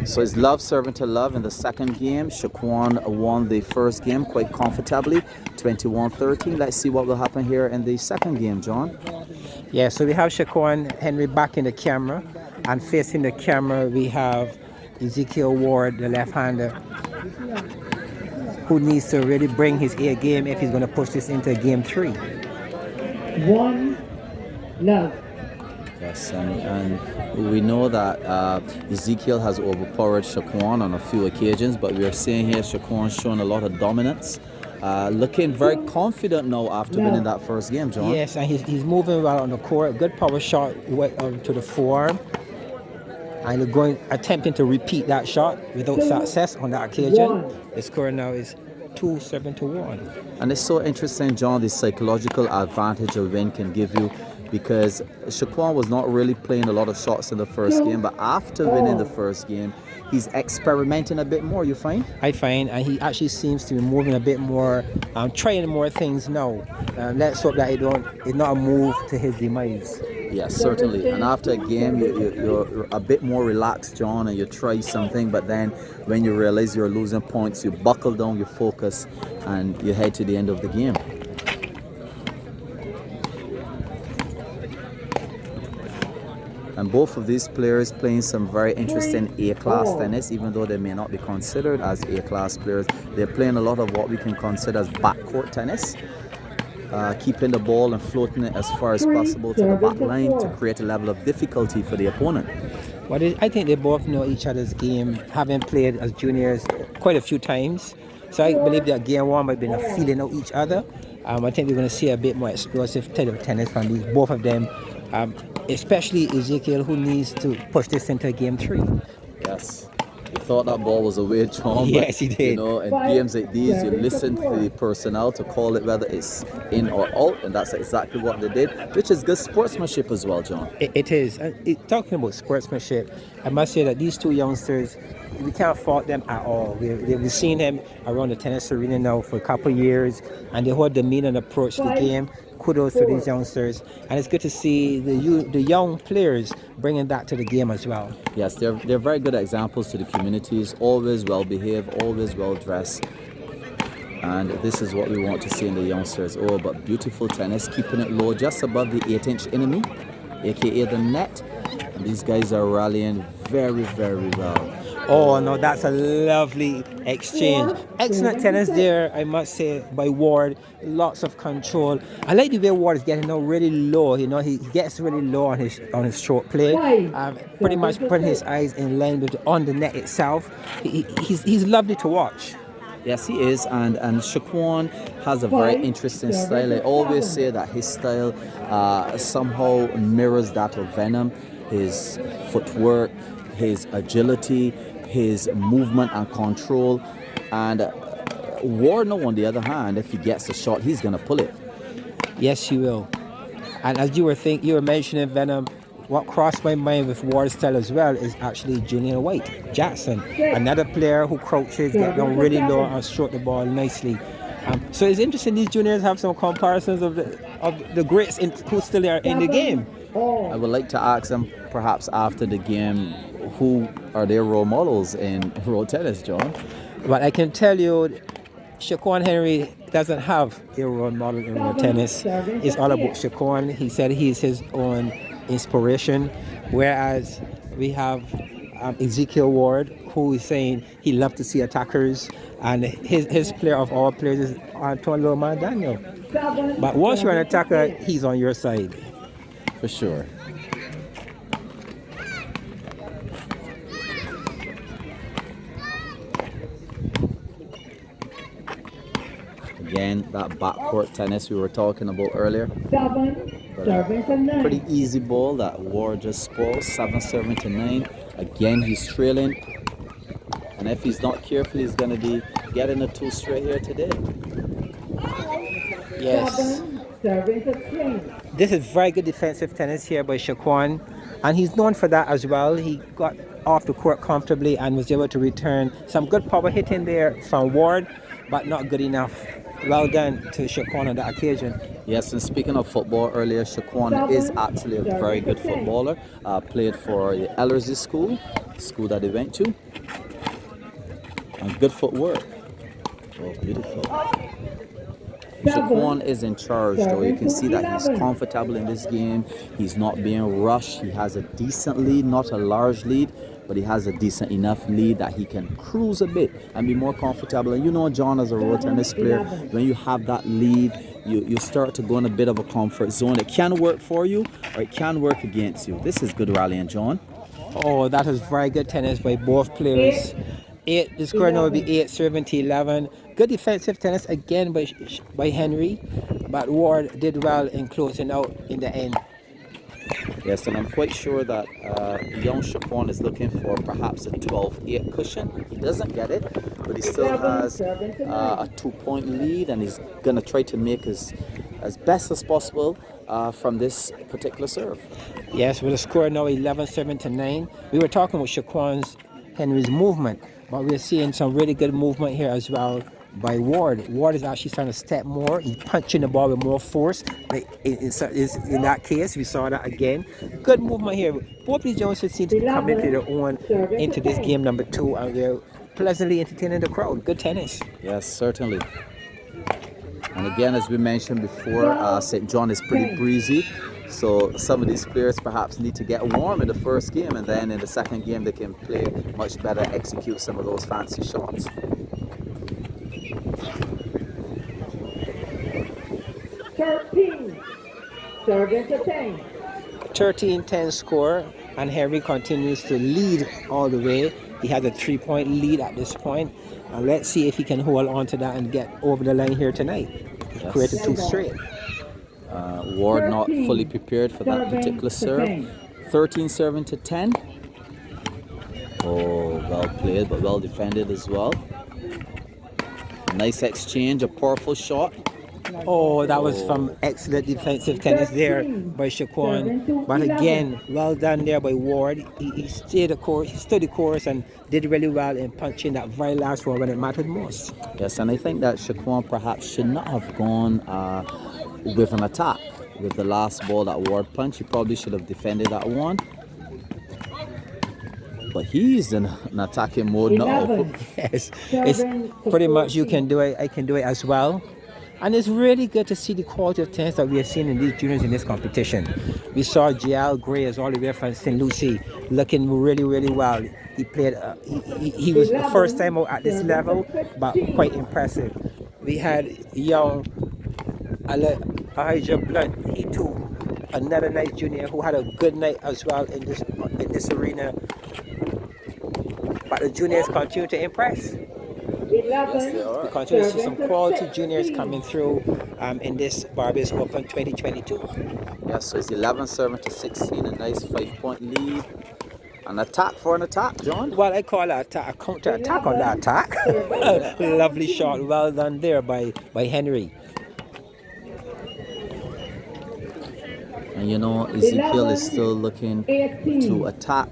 So it's love serving to love in the second game. Shaquan won the first game quite comfortably, 21-13. Let's see what will happen here in the second game, John. Yeah, so we have Shaquan Henry back in the camera, and facing the camera we have Ezekiel Ward, the left-hander, who needs to really bring his A game if he's going to push this into game 3. One love. Yes, and we know that Ezekiel has overpowered Shaquan on a few occasions, but we are seeing here Shaquan showing a lot of dominance. Looking very confident now after winning that first game, John. Yes, and he's moving well on the court. Good power shot to the forearm. And attempting to repeat that shot without success on that occasion. The score now is 2-7-1. And it's so interesting, John, the psychological advantage a win can give you, because Shaquan was not really playing a lot of shots in the first game, but after winning the first game, he's experimenting a bit more, you find? I find, and he actually seems to be moving a bit more, trying more things now. Let's hope that it's not a move to his demise. Yes, certainly. And after a game, you're a bit more relaxed, John, and you try something, but then when you realize you're losing points, you buckle down, you focus, and you head to the end of the game. And both of these players playing some very interesting A-class tennis, even though they may not be considered as A-class players. They're playing a lot of what we can consider as backcourt tennis, keeping the ball and floating it as far as possible to the back line to create a level of difficulty for the opponent. Well, I think they both know each other's game, having played as juniors quite a few times. So I believe that game one might be a feeling of each other. I think we're going to see a bit more explosive type of tennis from both of them. Especially Ezekiel, who needs to push this into game 3. Yes. He thought that ball was away, John. Yes, he did. You know, in games like these, you listen to the personnel to call it whether it's in or out, and that's exactly what they did, which is good sportsmanship as well, John. It is. Talking about sportsmanship, I must say that these two youngsters, we can't fault them at all. We've seen them around the tennis arena now for a couple of years, and the whole demeanor and approach to the game. Kudos to these youngsters, and it's good to see the young players bringing that to the game as well. Yes, they're very good examples to the communities, always well behaved, always well dressed, and this is what we want to see in the youngsters. Oh, but beautiful tennis, keeping it low just above the 8-inch enemy, aka the net, and these guys are rallying very, very well. Oh no, that's a lovely exchange. Excellent tennis there, I must say, by Ward. Lots of control. I like the way Ward is getting now really low. You know, he gets really low on his short play. Pretty much putting his eyes in line on the net itself. He's lovely to watch. Yes, he is, and Shaquan has a very interesting style. I always say that his style somehow mirrors that of Venom. His footwork, his agility, his movement and control, and Warner, on the other hand, if he gets a shot, he's going to pull it. Yes, he will. And as you were mentioning Venom, what crossed my mind with Ward's style as well is actually Junior White Jackson, another player who crouches, get down really low and stroke the ball nicely. So it's interesting these juniors have some comparisons of the greats who still are in the game. I would like to ask them, perhaps after the game, who are their role models in road tennis, John? But I can tell you, Shaquan Henry doesn't have a role model in road tennis. It's all about Shaquan. He said he's his own inspiration, whereas we have Ezekiel Ward, who is saying he loves to see attackers, and his player of all players is Antoine Daniel. But once you're an attacker, he's on your side. For sure. Again, that backcourt tennis we were talking about earlier. Pretty easy ball that Ward just spoiled, 7-9. Again, he's trailing, and if he's not careful, he's going to be getting a 2 straight here today. Yes. This is very good defensive tennis here by Shaquan, and he's known for that as well. He got off the court comfortably and was able to return some good power hitting there from Ward, but not good enough well done to Shaquan on that occasion. Yes, and speaking of football, earlier Shaquan is actually a very good footballer. Played for the Ellerslie school that he went to. And good footwork. Oh, beautiful. Shaquan is in charge, though. You can see that he's comfortable in this game. He's not being rushed. He has a decent lead, not a large lead, but he has a decent enough lead that he can cruise a bit and be more comfortable. And you know, John, as a road tennis player, when you have that lead, you start to go in a bit of a comfort zone. It can work for you, or it can work against you. This is good rallying, John. Oh, that is very good tennis by both players. The score now will be 8-7-11. Good defensive tennis again by Henry, but Ward did well in closing out in the end. Yes, and I'm quite sure that young Shaquan is looking for perhaps a 12-8 cushion. He doesn't get it, but he still has a 2-point lead, and he's going to try to make as best as possible from this particular serve. Yes, with the score now 11-7-9. We were talking with Henry's movement, but we're seeing some really good movement here as well by Ward. Ward is actually trying to step more. He's punching the ball with more force. In that case, we saw that again. Good movement here. Both these Joneses seem to come into their own into this game number 2, and they're pleasantly entertaining the crowd. Good tennis. Yes, certainly. And again, as we mentioned before, St. John is pretty breezy. So some of these players perhaps need to get warm in the first game, and then in the second game they can play much better, execute some of those fancy shots. 13-10 score, and Henry continues to lead all the way. He has a 3-point lead at this point, and let's see if he can hold on to that and get over the line here tonight. Yes. Created 2 straight. Ward not fully prepared for that particular serve. 13-7-10. Oh, well played, but well defended as well. Nice exchange, a powerful shot. Oh, that was from excellent defensive tennis there by Shaquan. But again, well done there by Ward. He stayed the course, he stood the course and did really well in punching that very last one when it mattered most. Yes, and I think that Shaquan perhaps should not have gone with an attack with the last ball that Ward punched. He probably should have defended that one. But he's in an attacking mode now. Yes, it's pretty much you can do it, I can do it as well. And it's really good to see the quality of tennis that we are seeing in these juniors in this competition. We saw G.L. Gray as all the way from St. Lucie looking really, really well. He played, he was the first time out at this level, but quite impressive. We had young Elijah Blunt, he too, another nice junior who had a good night as well in this arena. But the juniors continue to impress. Yes, we continue to see some quality juniors coming through in this Barbados Open 2022. Yes, so it's 11-7-16, a nice 5-point lead. An attack for an attack, John? Well, I call that a counter-attack on that attack. Lovely shot, well done there by Henry. And you know, Ezekiel is still looking to attack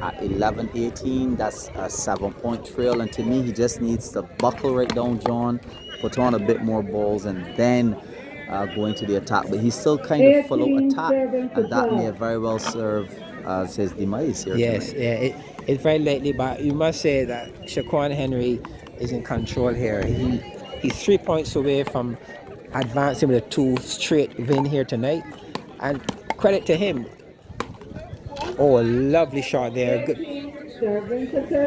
at 11-18. That's a 7-point trail, and to me he just needs to buckle right down, John, put on a bit more balls, and then go into the attack. But he's still kind of full of attack, and that may very well serve as his demise here. Yes, tonight. yeah, it's very likely, but you must say that Shaquan Henry is in control here. He's 3 points away from advancing with a 2 straight win here tonight, and credit to him. Oh, a lovely shot there. Good.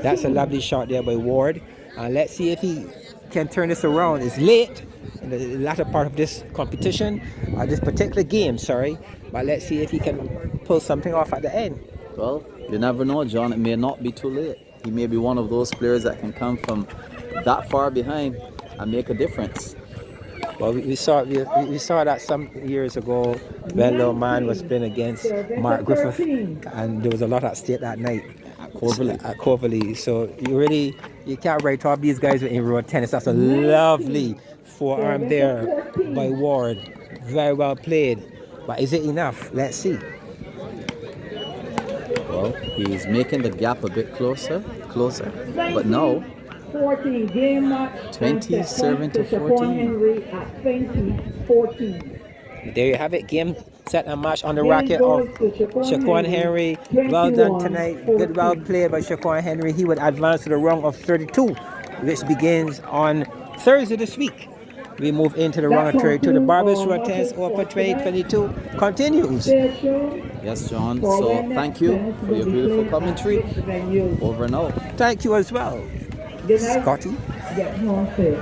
That's a lovely shot there by Ward. Let's see if he can turn this around. It's late in the latter part of this competition, this particular game, sorry. But let's see if he can pull something off at the end. Well, you never know, John. It may not be too late. He may be one of those players that can come from that far behind and make a difference. Well, we saw that some years ago when Little Man was playing against Mark Griffith, and there was a lot at stake that night at Coverley. So you can't write off these guys in road tennis. That's a lovely forearm there by Ward. Very well played. But is it enough? Let's see. Well, he's making the gap a bit closer. But now 14. Game match. 20 serving to Shaquan 14. Henry at 20-14. There you have it. Game, set, and match on the Game racket of goes to Shaquan Henry. Well done tonight. Good, well 21-14. played by Shaquan Henry. He would advance to the round of 32, which begins on Thursday this week. We move into the round of 32. The Barbers Road Tennis Open 2022 continues. Yes, John. So thank you for your beautiful commentary. Over and out. Thank you as well, Good night. Scotty. Get home safe.